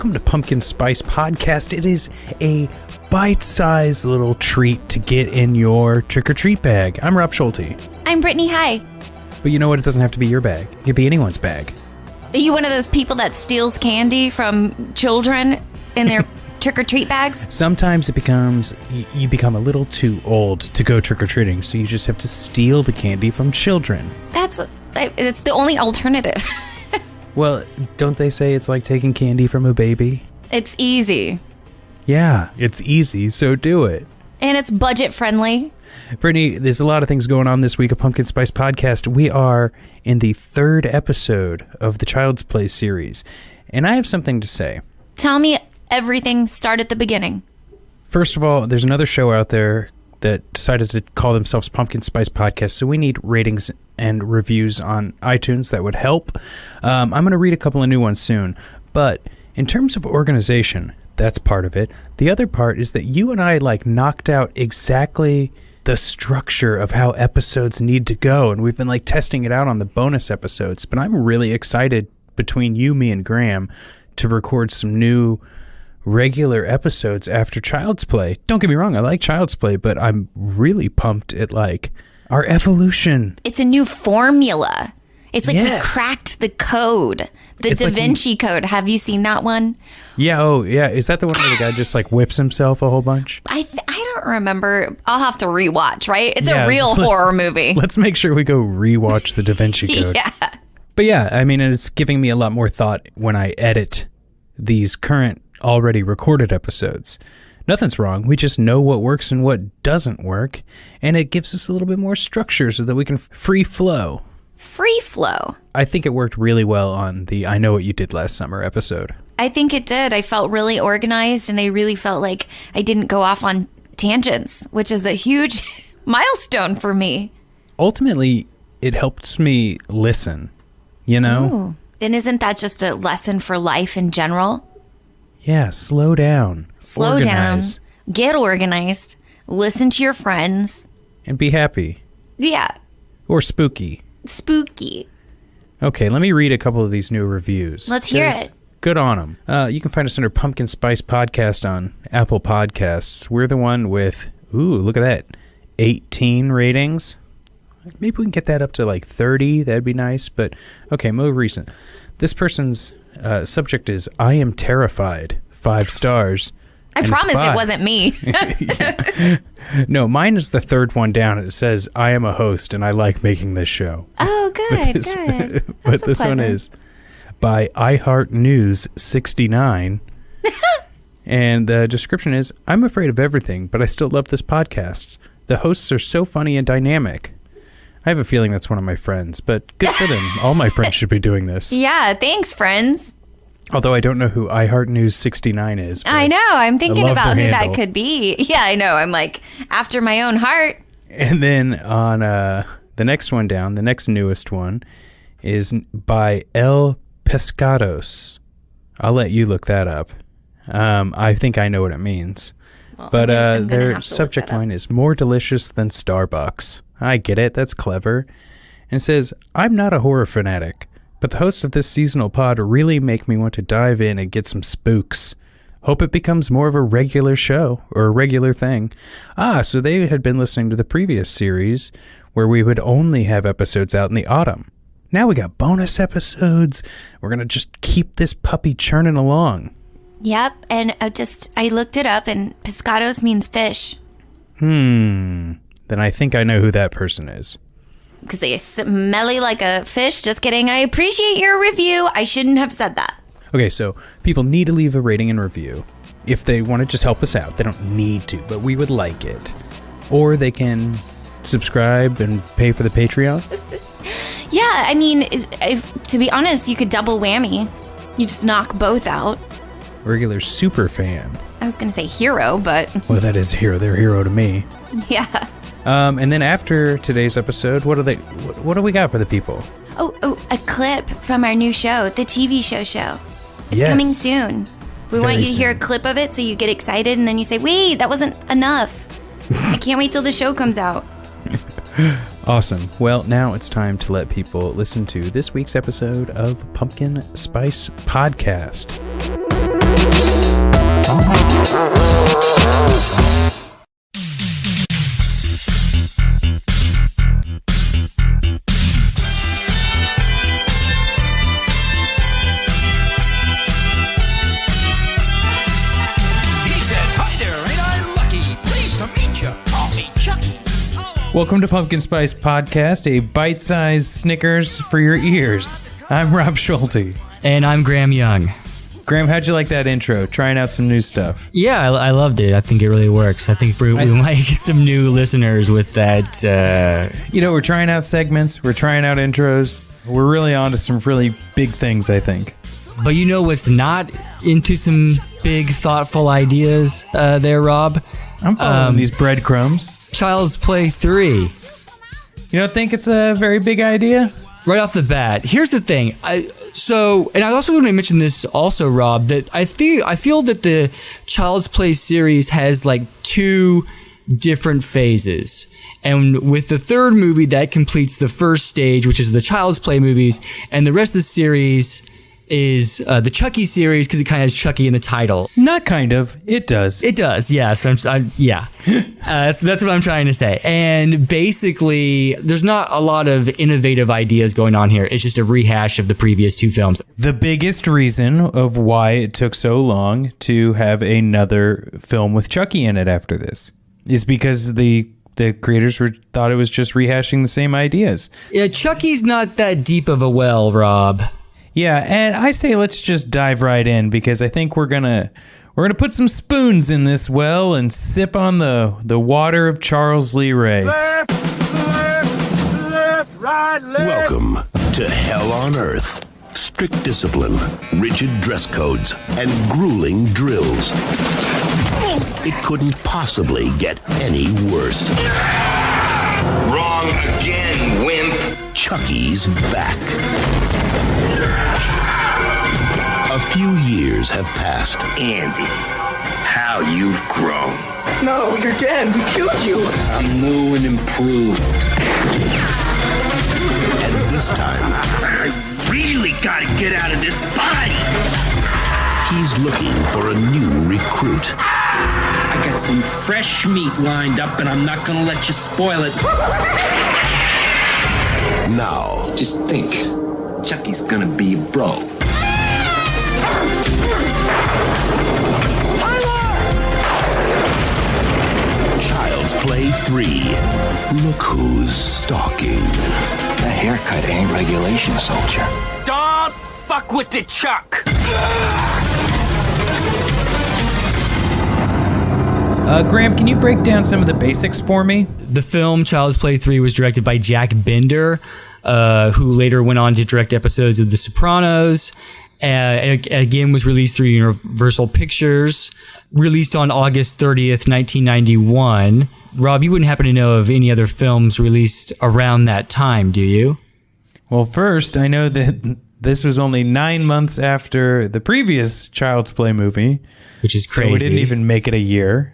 welcome to Pumpkin Spice Podcast. It is a bite-sized little treat to get in your trick-or-treat bag. I'm Rob Schulte. I'm Brittany. Hi. But you know what? It doesn't have to be your bag. It could be anyone's bag. Are you one of those people that steals candy from children in their trick-or-treat bags? Sometimes it becomes, you become a little too old to go trick-or-treating, so you just have to steal the candy from children. It's the only alternative. Well, don't they say it's like taking candy from a baby? It's easy. Yeah, it's easy, so do it. And it's budget-friendly. Brittany, there's a lot of things going on this week of Pumpkin Spice Podcast. We are in the 3rd episode of the Child's Play series, and I have something to say. Tell me everything. Start at the beginning. First of all, there's another show out there that decided to call themselves Pumpkin Spice Podcast, so we need ratings and reviews on iTunes. That would help. I'm going to read a couple of new ones soon, but in terms of organization, that's part of it. The other part is that you and I knocked out exactly the structure of how episodes need to go, and we've been testing it out on the bonus episodes. But I'm really excited between you, me, and Graham to record some new regular episodes after Child's Play. Don't get me wrong, I like Child's Play, but I'm really pumped at our evolution. It's a new formula. It's yes. We cracked the code. The Da Vinci Code. Have you seen that one? Yeah, oh yeah. Is that the one where the guy just whips himself a whole bunch? I don't remember. I'll have to rewatch, right? It's a real horror movie. Let's make sure we go rewatch the Da Vinci Code. Yeah. But yeah, I mean, it's giving me a lot more thought when I edit these current already recorded episodes. Nothing's wrong. We just know what works and what doesn't work, and it gives us a little bit more structure so that we can free flow. Free flow. I think it worked really well on the I Know What You Did Last Summer episode. I think it did. I felt really organized, and I really felt like I didn't go off on tangents, which is a huge milestone for me. Ultimately, it helps me listen, you know? Ooh. And isn't that just a lesson for life in general? Yeah, slow down. Slow Organize. down. Get organized. Listen to your friends. And be happy. Yeah. Or spooky. Spooky. Okay, let me read a couple of these new reviews. Let's hear it. Good on them. You can find us under Pumpkin Spice Podcast on Apple Podcasts. We're the one with, look at that, 18 ratings. Maybe we can get that up to 30. That'd be nice. But, okay, more recent. This person's subject is, I am terrified. 5 stars. I promise it wasn't me. No, mine is the 3rd one down. It says, I am a host and I like making this show. Oh, good, good. But this one is by iHeartNews69. And the description is, I'm afraid of everything, but I still love this podcast. The hosts are so funny and dynamic. I have a feeling that's one of my friends, but good for them. All my friends should be doing this. Yeah, thanks, friends. Although I don't know who iHeartNews69 is. I know. I'm thinking about who handle. that could be. Yeah, I know. I'm after my own heart. And then on the next one down, the next newest one is by El Pescados. I'll let you look that up. I think I know what it means. Well, but their subject line is more delicious than Starbucks. I get it. That's clever. And it says, I'm not a horror fanatic, but the hosts of this seasonal pod really make me want to dive in and get some spooks. Hope it becomes more of a regular show or a regular thing. So they had been listening to the previous series where we would only have episodes out in the autumn. Now we got bonus episodes. We're going to just keep this puppy churning along. Yep. And I looked it up, and pescados means fish. Then I think I know who that person is. Because they smelly like a fish. Just kidding. I appreciate your review. I shouldn't have said that. Okay, so people need to leave a rating and review. If they want to just help us out, they don't need to, but we would like it. Or they can subscribe and pay for the Patreon. Yeah, I mean, to be honest, you could double whammy. You just knock both out. Regular super fan. I was going to say hero, but... Well, that is hero. They're a hero to me. Yeah. And then after today's episode, what do we got for the people? Oh, a clip from our new show, the TV show. It's coming soon. We want you to hear a clip of it so you get excited and then you say, wait, that wasn't enough. I can't wait till the show comes out. Awesome. Well, now it's time to let people listen to this week's episode of Pumpkin Spice Podcast. Welcome to Pumpkin Spice Podcast, a bite-sized Snickers for your ears. I'm Rob Schulte. And I'm Graham Young. Graham, how'd you like that intro? Trying out some new stuff. Yeah, I loved it. I think it really works. I think we might get some new listeners with that. We're trying out segments. We're trying out intros. We're really on to some really big things, I think. But you know what's not into some big, thoughtful ideas there, Rob? I'm following these breadcrumbs. Child's Play 3. You don't think it's a very big idea? Right off the bat. Here's the thing. And I also want to mention this also, Rob, that I feel that the Child's Play series has like two different phases. And with the third movie, that completes the first stage, which is the Child's Play movies. And the rest of the series is the Chucky series, because it kind of has Chucky in the title. Not kind of. It does. It does, yeah. That's what I'm trying to say. And basically, there's not a lot of innovative ideas going on here. It's just a rehash of the previous two films. The biggest reason of why it took so long to have another film with Chucky in it after this is because the creators thought it was just rehashing the same ideas. Yeah, Chucky's not that deep of a well, Rob. Yeah, and I say let's just dive right in, because I think we're gonna put some spoons in this well and sip on the water of Charles Lee Ray. Left, right, left. Welcome to Hell on Earth. Strict discipline, rigid dress codes, and grueling drills. It couldn't possibly get any worse. Wrong again, wimp. Chucky's back. A few years have passed. Andy, how you've grown. No, you're dead. We killed you. I'm new and improved. And this time, I really gotta get out of this body. he's looking for a new recruit. I got some fresh meat lined up, and I'm not gonna let you spoil it. Now, Just think, Chucky's gonna be a bro. Child's Play 3. Look who's stalking. That haircut ain't regulation, soldier. Don't fuck with the Chuck! Graham, can you break down some of the basics for me? The film Child's Play 3 was directed by Jack Bender, who later went on to direct episodes of The Sopranos, and again was released through Universal Pictures, released on August 30th, 1991. Rob, you wouldn't happen to know of any other films released around that time, do you? Well, first, I know that this was only 9 months after the previous Child's Play movie. Which is crazy. So we didn't even make it a year.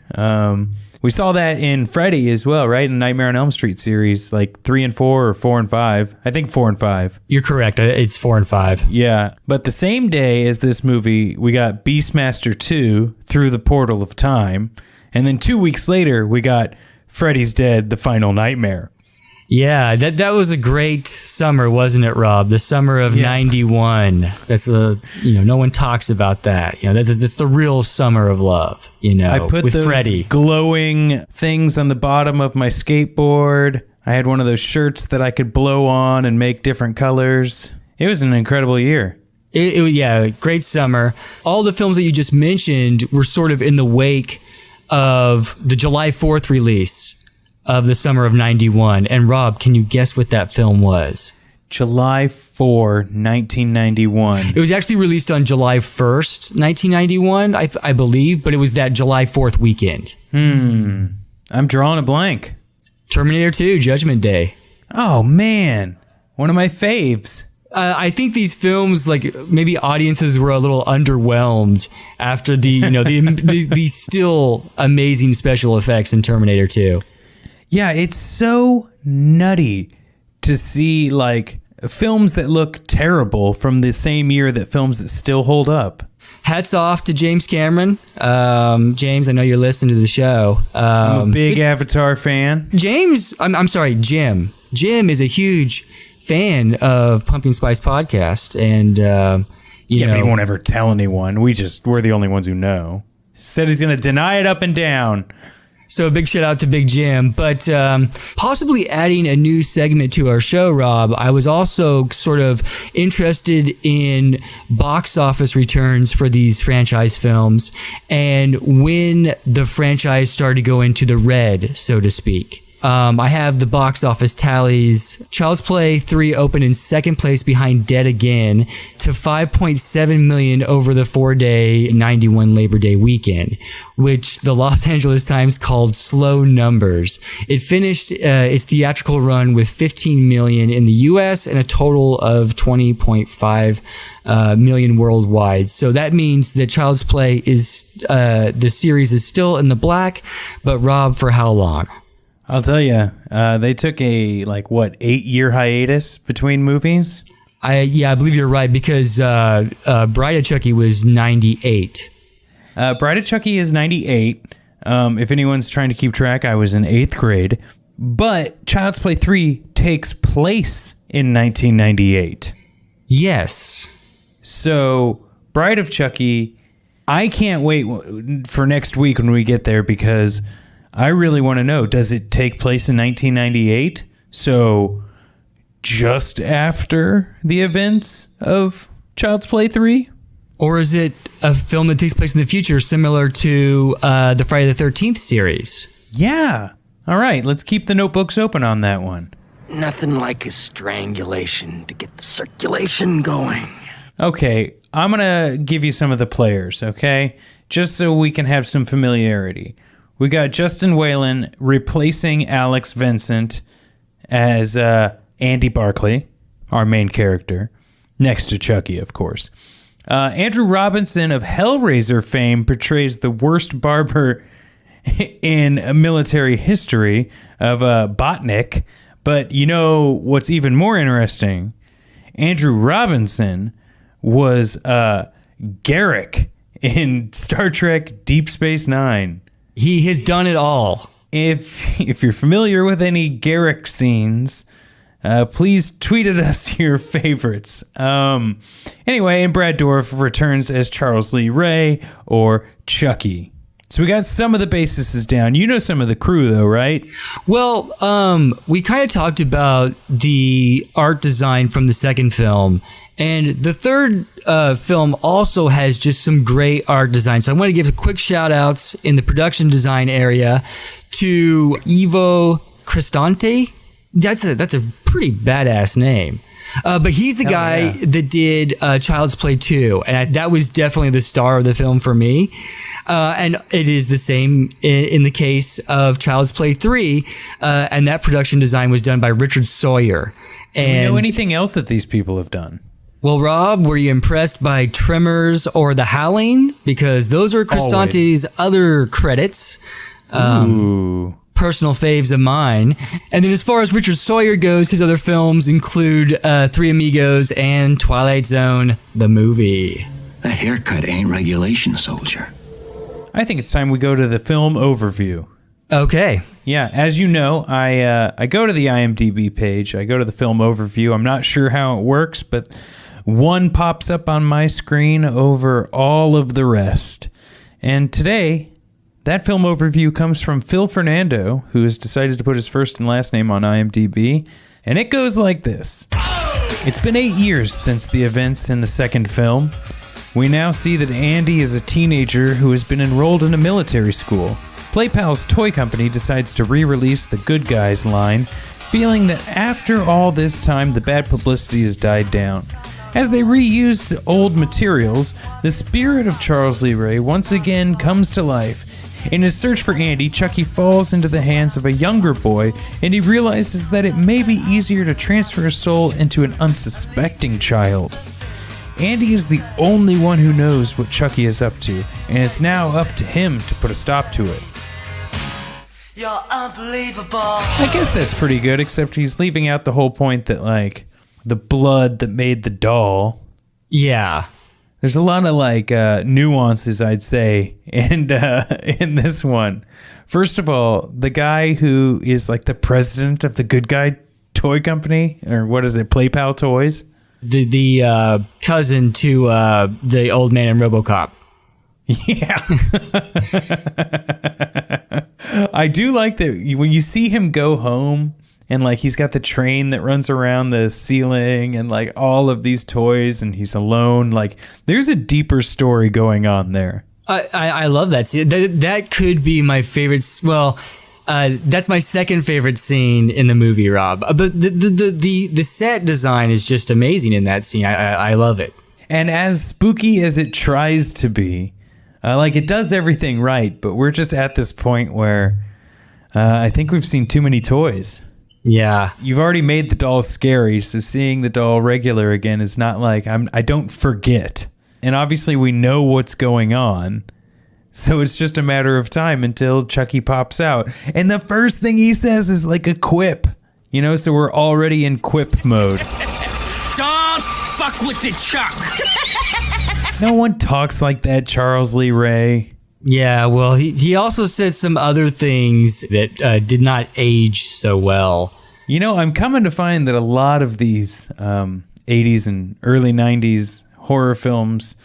We saw that in Freddy as well, right? In Nightmare on Elm Street series, like 3 and 4 or 4 and 5. I think 4 and 5. You're correct. It's 4 and 5. Yeah. But the same day as this movie, we got Beastmaster 2, Through the Portal of Time. And then 2 weeks later, we got Freddy's Dead, The Final Nightmare. Yeah, that was a great summer, wasn't it, Rob? The summer of 91. That's no one talks about that. That's the real summer of love, I put with those Freddy. glowing things on the bottom of my skateboard. I had one of those shirts that I could blow on and make different colors. It was an incredible year. Yeah, great summer. All the films that you just mentioned were sort of in the wake of the July 4th release of the summer of 91. And Rob, can you guess what that film was? July 4, 1991. It was actually released on July 1st, 1991, I believe, but it was that July 4th weekend. I'm drawing a blank. Terminator 2, Judgment Day. Oh, man. One of my faves. I think these films, like maybe audiences were a little underwhelmed after the still amazing special effects in Terminator 2. Yeah, it's so nutty to see like films that look terrible from the same year that films that still hold up. Hats off to James Cameron. James, I know you're listening to the show. I'm a big Avatar fan. James, I'm sorry, Jim. Jim is a huge fan of Pumpkin Spice Podcast, and but he know, won't ever tell anyone. We're the only ones who know. Said he's going to deny it up and down. So a big shout out to Big Jim. But possibly adding a new segment to our show, Rob, I was also sort of interested in box office returns for these franchise films and when the franchise started to go into the red, so to speak. I have the box office tallies. Child's Play 3 opened in second place behind Dead Again to $5.7 million over the 4-day 91 Labor Day weekend, which the Los Angeles Times called slow numbers. It finished its theatrical run with $15 million in the U.S. and a total of $20.5 million worldwide. So that means that Child's Play is the series is still in the black, but Rob, for how long? I'll tell you, they took a 8-year hiatus between movies. I believe you're right, because Bride of Chucky was 98. Bride of Chucky is 98. If anyone's trying to keep track, I was in 8th grade. But Child's Play 3 takes place in 1998. Yes. So Bride of Chucky, I can't wait for next week when we get there, because I really want to know, does it take place in 1998? So just after the events of Child's Play 3? Or is it a film that takes place in the future, similar to the Friday the 13th series? Yeah. All right, let's keep the notebooks open on that one. Nothing like a strangulation to get the circulation going. Okay, I'm going to give you some of the players, okay? Just so we can have some familiarity. We got Justin Whalen replacing Alex Vincent as Andy Barclay, our main character, next to Chucky, of course. Andrew Robinson of Hellraiser fame portrays the worst barber in military history of Botnick. But you know what's even more interesting? Andrew Robinson was Garrick in Star Trek Deep Space Nine. He has done it all. If you're familiar with any Garrick scenes, please tweet at us your favorites. Anyway, and Brad Dourif returns as Charles Lee Ray, or Chucky. So we got some of the bases down. You know some of the crew, though, right? Well, we kind of talked about the art design from the second film. And the third film also has just some great art design. So I want to give a quick shout outs in the production design area to Ivo Cristante. That's a pretty badass name. But he's the guy that did Child's Play 2. And that was definitely the star of the film for me. And it is the same in the case of Child's Play 3. And that production design was done by Richard Sawyer. Do you know anything else that these people have done? Well, Rob, were you impressed by Tremors or The Howling? Because those are Cristante's other credits. Personal faves of mine. And then as far as Richard Sawyer goes, his other films include Three Amigos and Twilight Zone, the movie. A haircut ain't regulation, soldier. I think it's time we go to the film overview. Okay. Yeah, as you know, I go to the IMDb page. I go to the film overview. I'm not sure how it works, but one pops up on my screen over all of the rest. And today, that film overview comes from Phil Fernando, who has decided to put his first and last name on IMDb. And it goes like this. It's been 8 years since the events in the second film. We now see that Andy is a teenager who has been enrolled in a military school. PlayPal's toy company decides to re-release the Good Guys line, feeling that after all this time, the bad publicity has died down. As they reuse the old materials, the spirit of Charles Lee Ray once again comes to life. In his search for Andy, Chucky falls into the hands of a younger boy, and he realizes that it may be easier to transfer his soul into an unsuspecting child. Andy is the only one who knows what Chucky is up to, and it's now up to him to put a stop to it. You're unbelievable. I guess that's pretty good, except he's leaving out the whole point that, like, the blood that made the doll. Yeah. There's a lot of like nuances, I'd say, and in this one. First of all, the guy who is like the president of the Good Guy Toy Company, or what is it, Play Pal Toys? The cousin to the old man in RoboCop. Yeah. I do like that when you see him go home and like he's got the train that runs around the ceiling and like all of these toys and he's alone. Like there's a deeper story going on there. I love that scene. That could be my favorite. Well, that's my second favorite scene in the movie, Rob. But the set design is just amazing in that scene. I love it. And as spooky as it tries to be, like it does everything right, but we're just at this point where I think we've seen too many toys. Yeah. You've already made the doll scary, so seeing the doll regular again is not like I don't forget. And obviously we know what's going on. So it's just a matter of time until Chucky pops out. And the first thing he says is like a quip. You know, so we're already in quip mode. Don't fuck with the Chuck. No one talks like that, Charles Lee Ray. Yeah, well, he also said some other things that did not age so well. You know, I'm coming to find that a lot of these 80s and early 90s horror films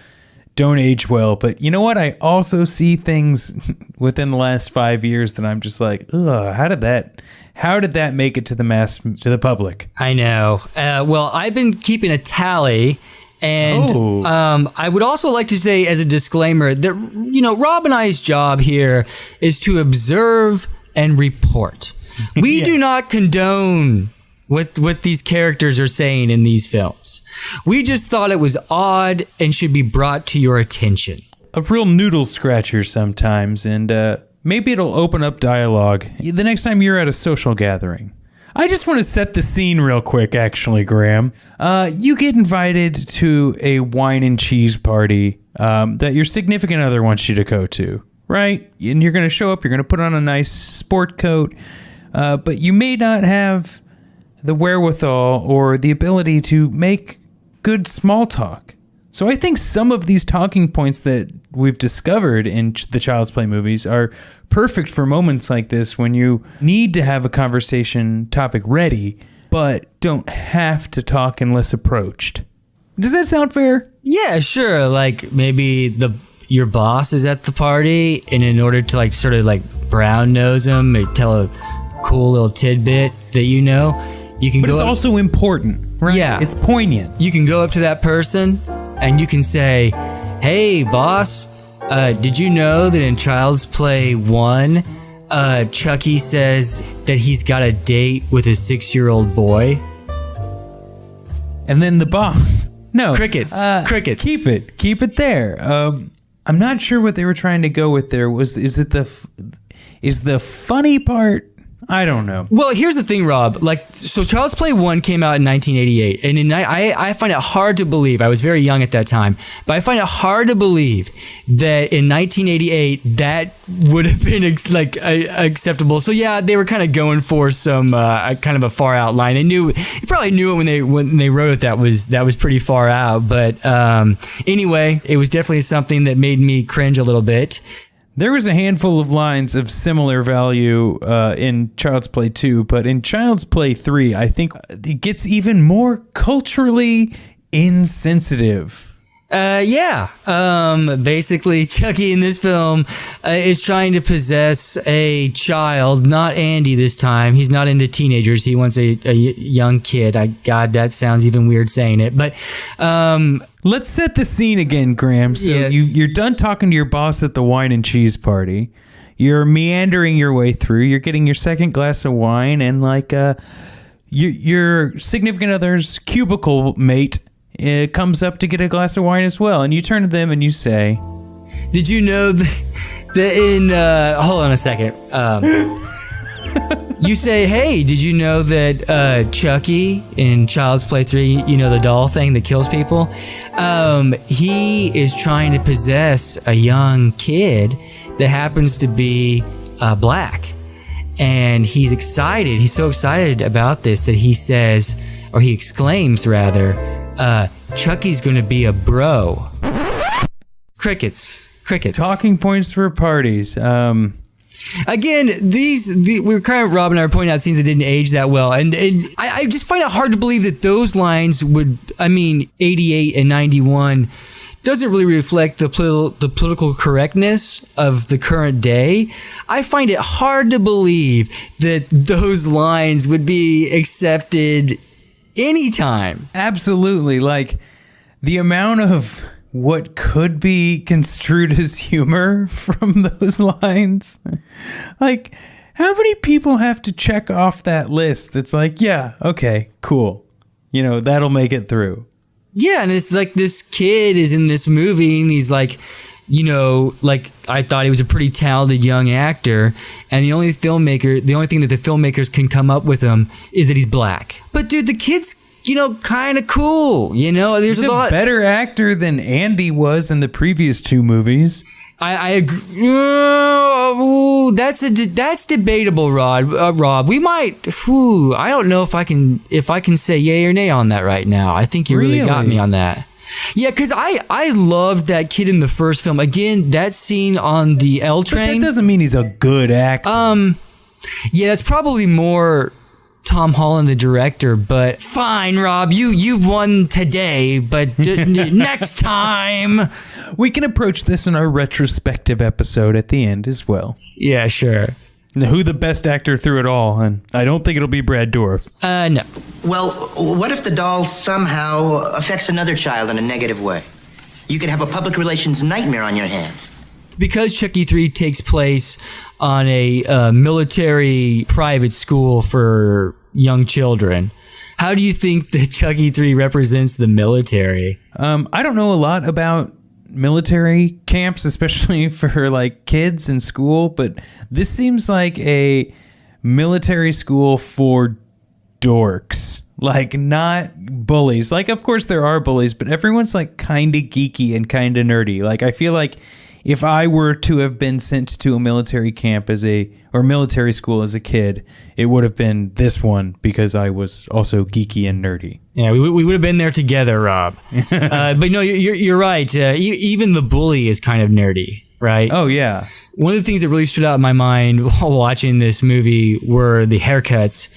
don't age well. But you know what? I also see things within the last 5 years that I'm just like, ugh, how did that make it to the public? I know. Well, I've been keeping a tally. And I would also like to say as a disclaimer that, you know, Rob and I's job here is to observe and report. We do not condone what these characters are saying in these films. We just thought it was odd and should be brought to your attention. A real noodle scratcher sometimes, and maybe it'll open up dialogue the next time you're at a social gathering. I just want to set the scene real quick, actually, Graham. You get invited to a wine and cheese party that your significant other wants you to go to, right? And you're going to show up, you're going to put on a nice sport coat, but you may not have the wherewithal or the ability to make good small talk. So I think some of these talking points that we've discovered in the Child's Play movies are perfect for moments like this when you need to have a conversation topic ready, but don't have to talk unless approached. Does that sound fair? Yeah, sure. Like maybe your boss is at the party, and in order to like sort of like brown nose him, tell a cool little tidbit that you know, you can. But it's also important, right? Yeah, it's poignant. You can go up to that person and you can say, "Hey, boss, did you know that in Child's Play 1, Chucky says that he's got a date with a 6-year-old boy?" And then the boss, no, crickets. Keep it there. I'm not sure what they were trying to go with there. Is the funny part? I don't know. Well, here's the thing, Rob. Like, so Child's Play 1 came out in 1988, and I find it hard to believe. I was very young at that time, but I find it hard to believe that in 1988 that would have been acceptable. So yeah, they were kind of going for some kind of a far out line. They probably knew it when they wrote it. That was pretty far out. But anyway, it was definitely something that made me cringe a little bit. There was a handful of lines of similar value in Child's Play 2, but in Child's Play 3, I think it gets even more culturally insensitive. Basically, Chucky in this film is trying to possess a child, not Andy this time. He's not into teenagers. He wants a young kid. God, that sounds even weird saying it. But let's set the scene again, Graham. So you're done talking to your boss at the wine and cheese party. You're meandering your way through. You're getting your second glass of wine, and like your significant other's cubicle mate comes up to get a glass of wine as well, and you turn to them and you say, "Did you know that in hold on a second." You say, "Hey, did you know that Chucky in Child's Play 3, you know, the doll thing that kills people, he is trying to possess a young kid that happens to be black, and he's excited. He's so excited about this that he says, or he exclaims rather, Chucky's gonna be a bro." Crickets. Talking points for parties. Again, we were kind of, Rob and I were pointing out scenes that didn't age that well. And I just find it hard to believe that those lines 88 and 91 doesn't really reflect the political correctness of the current day. I find it hard to believe that those lines would be accepted anytime. Absolutely. Like, the amount of what could be construed as humor from those lines. Like, how many people have to check off that list that's like, yeah, okay, cool. That'll make it through. Yeah, and it's like this kid is in this movie and he's like, I thought he was a pretty talented young actor, and the only thing that the filmmakers can come up with him is that he's black. But dude, the kid's kind of cool. There's He's a lot better actor than Andy was in the previous two movies. I agree. That's debatable, Rob. We might. I don't know if I can say yay or nay on that right now. I think you really got me on that. Yeah, because I loved that kid in the first film. Again, that scene on the L train. But that doesn't mean he's a good actor. Yeah, that's probably more Tom Holland, the director, but fine, Rob, you've won today, but next time. We can approach this in our retrospective episode at the end as well. Yeah, sure. Who the best actor through it all? And I don't think it'll be Brad Dourif. No. Well, what if the doll somehow affects another child in a negative way? You could have a public relations nightmare on your hands. Because Chucky 3 takes place on a military private school for young children, how do you think that Chucky 3 represents the military? I don't know a lot about military camps, especially for like kids in school, but this seems like a military school for dorks. Like, not bullies. Like, of course there are bullies, but everyone's like kind of geeky and kind of nerdy. Like, I feel like if I were to have been sent to a military camp or military school as a kid, it would have been this one because I was also geeky and nerdy. Yeah, we would have been there together, Rob. But no, you're right. Even the bully is kind of nerdy, right? Oh, yeah. One of the things that really stood out in my mind while watching this movie were the haircuts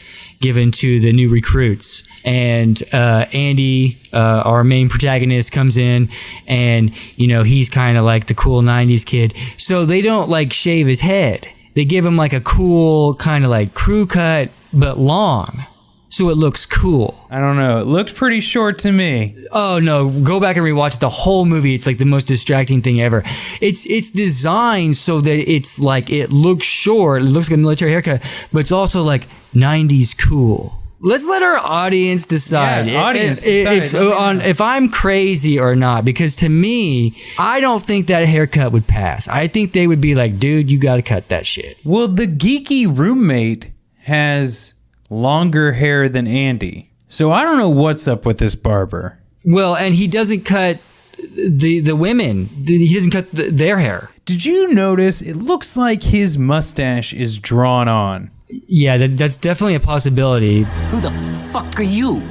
given to the new recruits. And Andy, our main protagonist, comes in and, he's kind of like the cool 90s kid. So they don't like shave his head. They give him like a cool kind of like crew cut, but long. So it looks cool. I don't know. It looked pretty short to me. Oh, no. Go back and rewatch it. The whole movie, it's like the most distracting thing ever. It's designed so that it's like it looks short. It looks like a military haircut, but it's also like 90s cool. Let's let our audience decide if I'm crazy or not, because to me, I don't think that haircut would pass. I think they would be like, dude, you got to cut that shit. Well, the geeky roommate has longer hair than Andy, so I don't know what's up with this barber. Well, and he doesn't cut the women. He doesn't cut their hair. Did you notice it looks like his mustache is drawn on? Yeah, that's definitely a possibility. Who the fuck are you?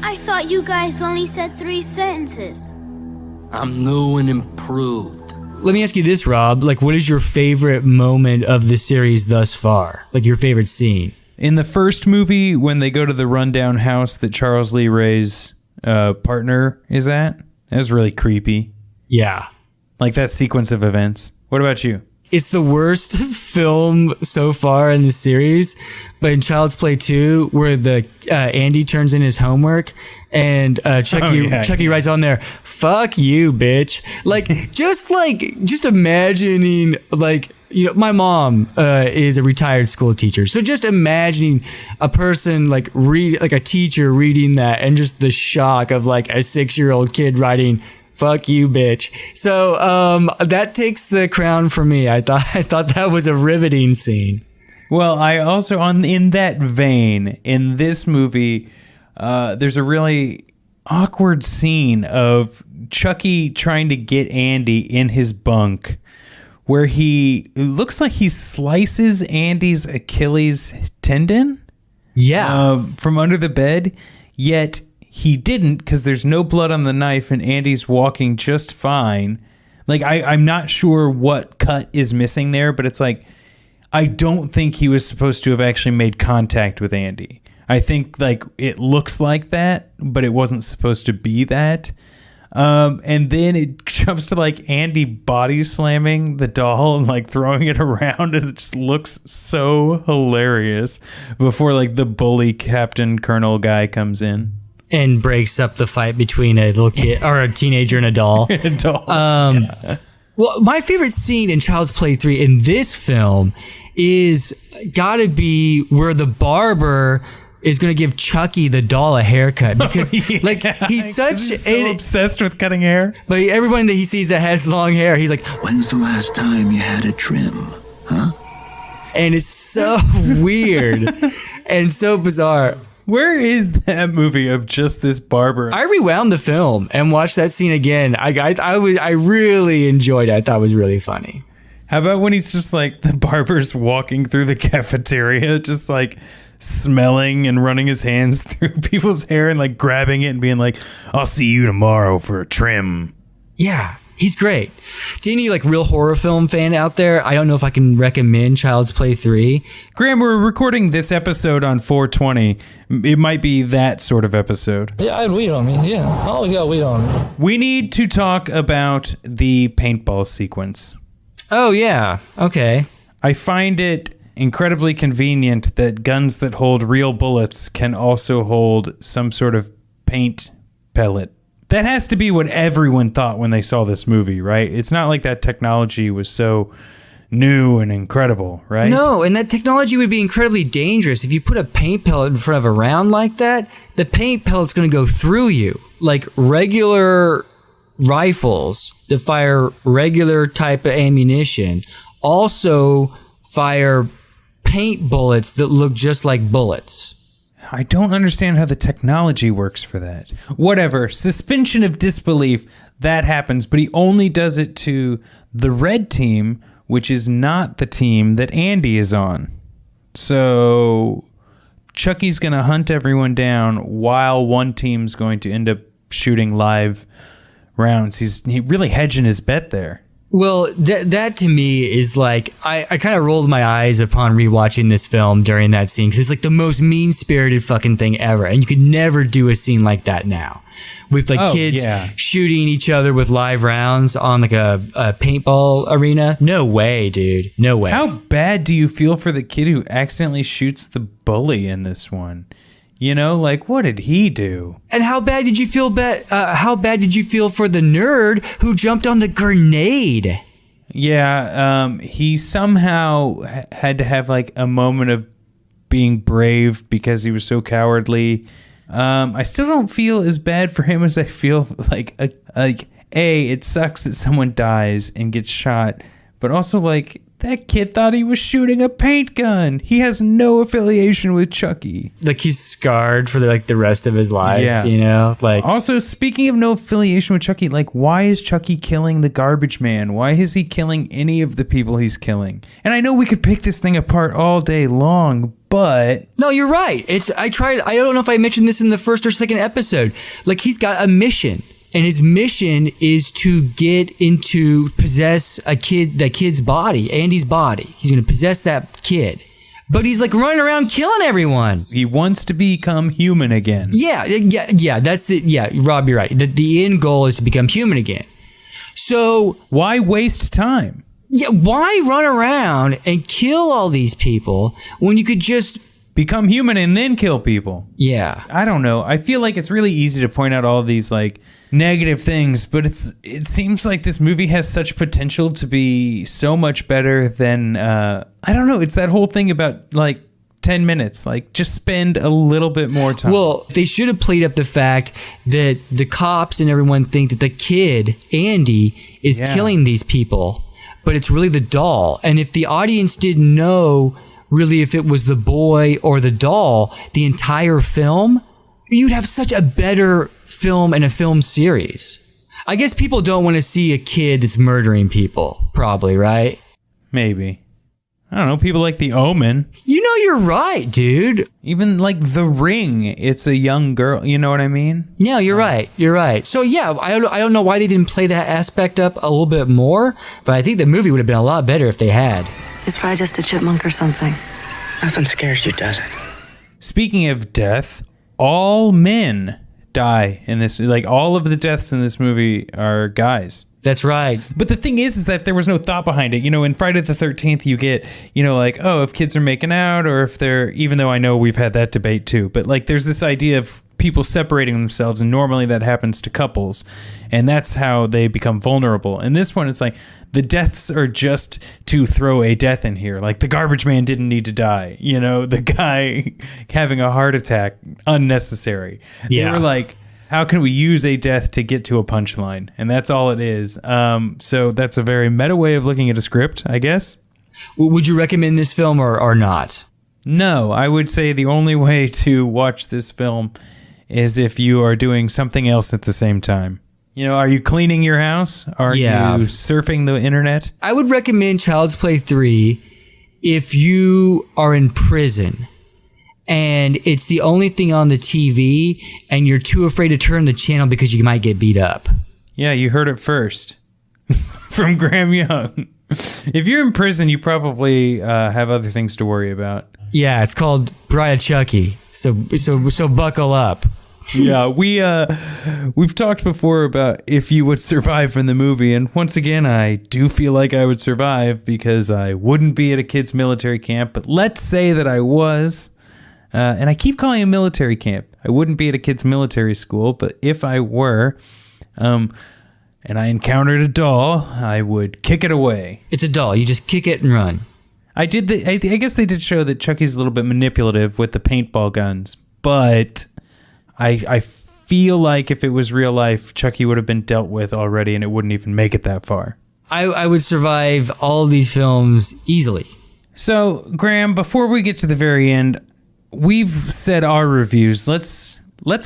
I thought you guys only said 3 sentences. I'm new and improved. Let me ask you this, Rob. Like, what is your favorite moment of the series thus far? Like, your favorite scene? In the first movie, when they go to the rundown house that Charles Lee Ray's partner is at, that was really creepy. Yeah. Like that sequence of events. What about you? It's the worst film so far in the series, but in Child's Play 2, where the Andy turns in his homework and Chucky writes on there, "Fuck you, bitch." Just imagining, my mom is a retired school teacher, so just imagining a person a teacher reading that, and just the shock of like a 6-year-old kid writing, "Fuck you, bitch." So that takes the crown for me. I thought that was a riveting scene. Well, I also, in that vein, in this movie, there's a really awkward scene of Chucky trying to get Andy in his bunk, where it looks like he slices Andy's Achilles tendon. Yeah. From under the bed, yet he didn't, because there's no blood on the knife and Andy's walking just fine. Like, I'm not sure what cut is missing there, but it's like, I don't think he was supposed to have actually made contact with Andy. I think, like, it looks like that, but it wasn't supposed to be that. And then it jumps to, like, Andy body slamming the doll and, like, throwing it around, and it just looks so hilarious before, like, the bully Captain Colonel guy comes in. And breaks up the fight between a little kid or a teenager and a doll. Well, my favorite scene in Child's Play 3 in this film is gotta be where the barber is going to give Chucky the doll a haircut because he's so obsessed with cutting hair. But everyone that he sees that has long hair, he's like, when's the last time you had a trim? Huh? And it's so weird and so bizarre. Where is that movie of just this barber? I rewound the film and watched that scene again. I really enjoyed it. I thought it was really funny. How about when he's just like the barber's walking through the cafeteria, just like smelling and running his hands through people's hair and like grabbing it and being like, I'll see you tomorrow for a trim. Yeah. He's great. To any like real horror film fan out there, I don't know if I can recommend Child's Play 3. Graham, we're recording this episode on 420. It might be that sort of episode. Yeah, I had weed on me. Yeah, I always got weed on me. We need to talk about the paintball sequence. Oh, yeah. Okay. I find it incredibly convenient that guns that hold real bullets can also hold some sort of paint pellet. That has to be what everyone thought when they saw this movie, right? It's not like that technology was so new and incredible, right? No, and that technology would be incredibly dangerous. If you put a paint pellet in front of a round like that, the paint pellet's going to go through you. Like regular rifles that fire regular type of ammunition also fire paint bullets that look just like bullets. I don't understand how the technology works for that. Whatever. Suspension of disbelief, that happens, but he only does it to the red team, which is not the team that Andy is on. So Chucky's going to hunt everyone down while one team's going to end up shooting live rounds. He's really hedging his bet there. Well, that to me is like, I kind of rolled my eyes upon rewatching this film during that scene because it's like the most mean-spirited fucking thing ever. And you could never do a scene like that now with like kids shooting each other with live rounds on like a paintball arena. No way, dude. No way. How bad do you feel for the kid who accidentally shoots the bully in this one? You know, like, what did he do? And how bad did you feel? How bad did you feel for the nerd who jumped on the grenade? Yeah, he somehow had to have like a moment of being brave because he was so cowardly. I still don't feel as bad for him as I feel like it sucks that someone dies and gets shot, but also like, that kid thought he was shooting a paint gun. He has no affiliation with Chucky. Like he's scarred for the rest of his life, you know? Like, also, speaking of no affiliation with Chucky, like, why is Chucky killing the garbage man? Why is he killing any of the people he's killing? And I know we could pick this thing apart all day long, but no, you're right. I don't know if I mentioned this in the first or second episode. Like, he's got a mission. And his mission is to possess that kid's body, Andy's body. He's going to possess that kid. But he's like running around killing everyone. He wants to become human again. Yeah. Rob, you're right. The end goal is to become human again. So why waste time? Yeah, why run around and kill all these people when you could just become human and then kill people? Yeah. I don't know. I feel like it's really easy to point out all of these like negative things, but it seems like this movie has such potential to be so much better than I don't know, it's that whole thing about like 10 minutes, like just spend a little bit more time. Well, they should have played up the fact that the cops and everyone think that the kid Andy is killing these people, but it's really the doll. And if the audience didn't know really if it was the boy or the doll the entire film, you'd have such a better film and a film series. I guess people don't want to see a kid that's murdering people, probably, right? Maybe. I don't know, people like The Omen. You know, you're right, dude. Even like The Ring, it's a young girl. You know what I mean? Yeah, you're right. You're right. So yeah, I don't know why they didn't play that aspect up a little bit more, but I think the movie would have been a lot better if they had. It's probably just a chipmunk or something. Nothing scares you, does it? Speaking of death, all men die in this. Like, all of the deaths in this movie are guys. That's right. But the thing is that there was no thought behind it. You know, in Friday the 13th, you get, you know, like, oh, if kids are making out, or if they're, even though I know we've had that debate too, but like there's this idea of people separating themselves, and normally that happens to couples, and that's how they become vulnerable. In this one, it's like the deaths are just to throw a death in here. Like the garbage man didn't need to die. You know, the guy having a heart attack, unnecessary. Yeah. They were like, how can we use a death to get to a punchline? And that's all it is. So that's a very meta way of looking at a script, I guess. Would you recommend this film or not? No, I would say the only way to watch this film is if you are doing something else at the same time. You know, are you cleaning your house? Are you surfing the internet? I would recommend Child's Play 3 if you are in prison and it's the only thing on the TV and you're too afraid to turn the channel because you might get beat up. Yeah, you heard it first from Graham Young. If you're in prison, you probably have other things to worry about. Yeah, it's called Bride of Chucky. So buckle up. Yeah, we've talked before about if you would survive from the movie, and once again, I do feel like I would survive because I wouldn't be at a kid's military camp. But let's say that I was. And I keep calling it military camp. I wouldn't be at a kid's military school, but if I were, and I encountered a doll, I would kick it away. It's a doll. You just kick it and run. I guess they did show that Chucky's a little bit manipulative with the paintball guns, but I feel like if it was real life, Chucky would have been dealt with already, and it wouldn't even make it that far. I would survive all of these films easily. So, Graham, before we get to the very end, we've said our reviews. Let's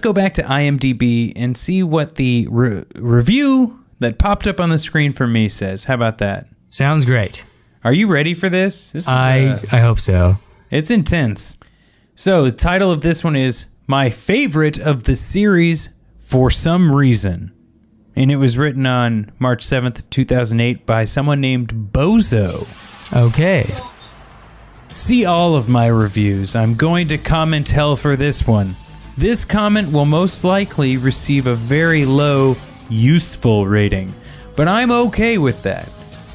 go back to IMDb and see what the review that popped up on the screen for me says. How about that? Sounds great. Are you ready for this? I hope so. It's intense. So the title of this one is My Favorite of the Series for Some Reason. And it was written on March 7th, 2008 by someone named Bozo. Okay. See all of my reviews. I'm going to comment hell for this one. This comment will most likely receive a very low, useful rating, but I'm okay with that.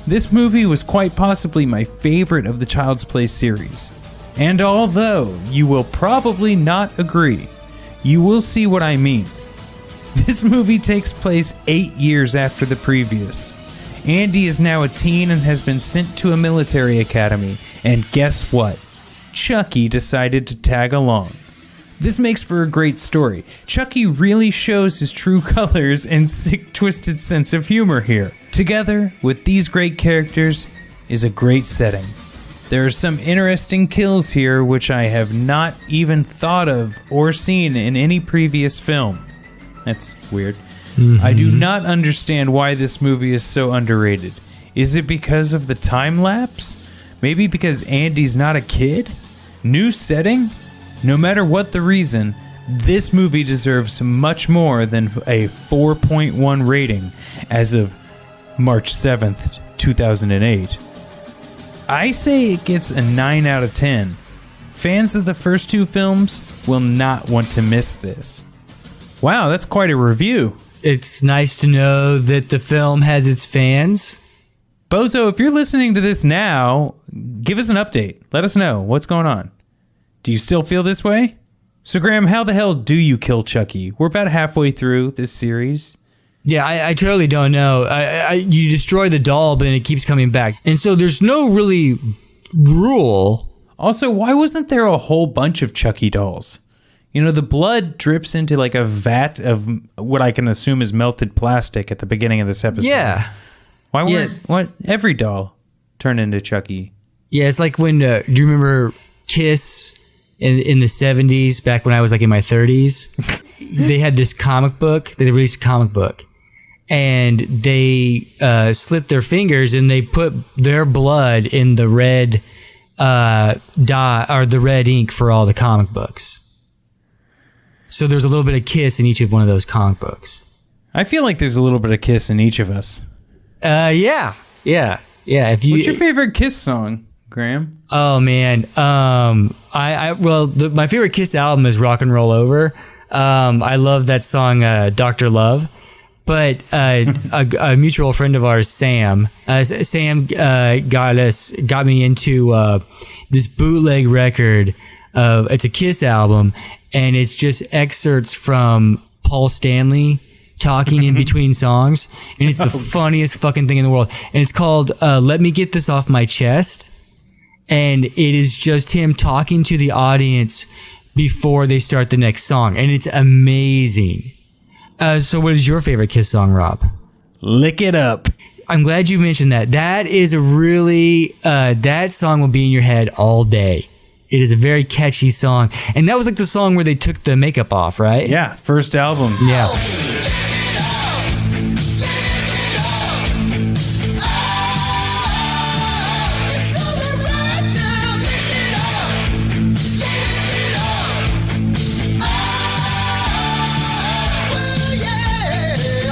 This movie was quite possibly my favorite of the Child's Play series. And although you will probably not agree, you will see what I mean. This movie takes place 8 years after the previous. Andy is now a teen and has been sent to a military academy. And guess what? Chucky decided to tag along. This makes for a great story. Chucky really shows his true colors and sick, twisted sense of humor here. Together with these great characters is a great setting. There are some interesting kills here which I have not even thought of or seen in any previous film. That's weird. Mm-hmm. I do not understand why this movie is so underrated. Is it because of the time lapse? Maybe because Andy's not a kid? New setting? No matter what the reason, this movie deserves much more than a 4.1 rating as of March 7th, 2008. I say it gets a 9 out of 10. Fans of the first two films will not want to miss this. Wow, that's quite a review. It's nice to know that the film has its fans. Bozo, if you're listening to this now, give us an update. Let us know what's going on. Do you still feel this way? So, Graham, how the hell do you kill Chucky? We're about halfway through this series. Yeah, I totally don't know. You destroy the doll, but then it keeps coming back. And so there's no really rule. Also, why wasn't there a whole bunch of Chucky dolls? You know, the blood drips into like a vat of what I can assume is melted plastic at the beginning of this episode. Yeah. Why weren't every doll turned into Chucky? Yeah, it's like when, do you remember Kiss in the 70s, back when I was like in my 30s? They had this comic book, they released a comic book, and they slit their fingers and they put their blood in the red the red ink for all the comic books. So there's a little bit of Kiss in each of one of those comic books. I feel like there's a little bit of Kiss in each of us. Yeah. What's your favorite Kiss song, Graham? Oh man, my favorite Kiss album is Rock and Roll Over. I love that song, Dr. Love. But a mutual friend of ours, Sam, got me into this bootleg record. It's a Kiss album, and it's just excerpts from Paul Stanley talking in between songs, and it's the funniest fucking thing in the world. And it's called "Let Me Get This Off My Chest," and it is just him talking to the audience before they start the next song, and it's amazing. So what is your favorite Kiss song, Rob? Lick It Up. I'm glad you mentioned that. That is a really, that song will be in your head all day. It is a very catchy song. And that was like the song where they took the makeup off, right? Yeah, first album. Yeah.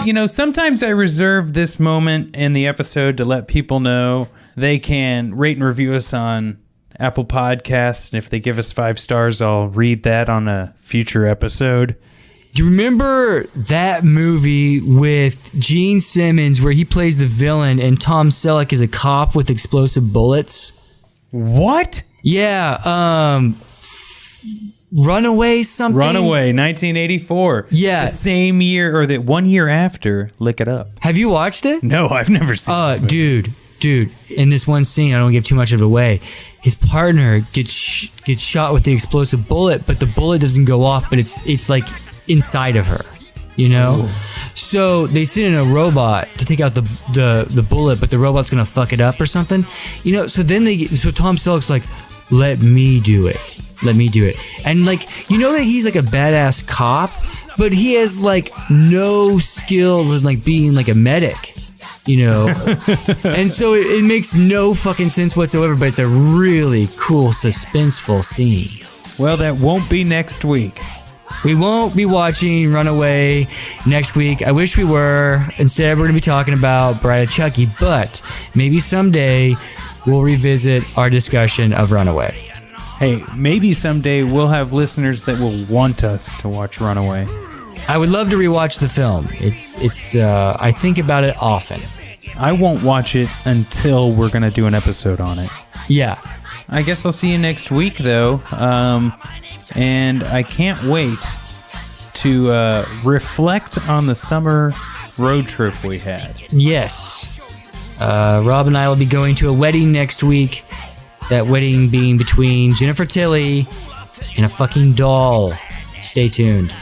You know, sometimes I reserve this moment in the episode to let people know they can rate and review us on Apple Podcasts. And if they give us 5 stars, I'll read that on a future episode. Do you remember that movie with Gene Simmons where he plays the villain and Tom Selleck is a cop with explosive bullets? What? Yeah, Runaway something? Runaway, 1984. Yeah. The same year, or the 1 year after, Lick It Up. Have you watched it? No, I've never seen it. Dude, in this one scene, I don't give too much of it away, his partner gets shot with the explosive bullet, but the bullet doesn't go off, but it's like inside of her, you know? Ooh. So they send in a robot to take out the bullet, but the robot's gonna fuck it up or something, you know? So Tom Selleck's like, let me do it. And like, you know that he's like a badass cop, but he has like no skills in like being like a medic, you know? And so it makes no fucking sense whatsoever, but it's a really cool, suspenseful scene. Well, that won't be next week. We won't be watching Runaway next week. I wish we were. Instead, we're going to be talking about Bride of Chucky, but maybe someday we'll revisit our discussion of Runaway. Hey, maybe someday we'll have listeners that will want us to watch Runaway. I would love to rewatch the film. I think about it often. I won't watch it until we're going to do an episode on it. Yeah. I guess I'll see you next week, though. And I can't wait to reflect on the summer road trip we had. Yes. Rob and I will be going to a wedding next week. That wedding being between Jennifer Tilly and a fucking doll. Stay tuned.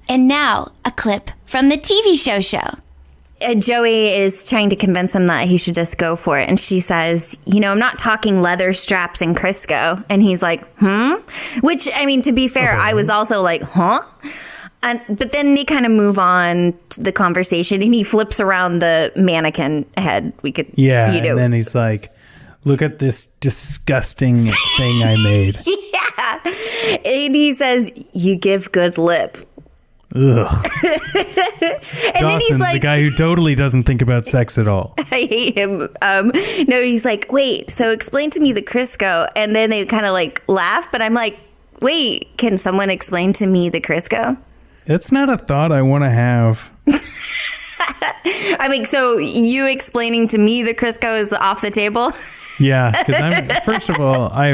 And now, a clip from the TV show. Joey is trying to convince him that he should just go for it. And she says, you know, I'm not talking leather straps and Crisco. And he's like, Which, I mean, to be fair, I was also like, huh? But then they kind of move on to the conversation and he flips around the mannequin head. And then he's like, look at this disgusting thing I made. Yeah. And he says, you give good lip. Ugh. And Dawson, then he's like, the guy who totally doesn't think about sex at all. I hate him. No, he's like, wait, so explain to me the Crisco. And then they kind of like laugh, but I'm like, wait, can someone explain to me the Crisco? It's not a thought I want to have. I mean, so you explaining to me the Crisco is off the table? Yeah, because first of all, I have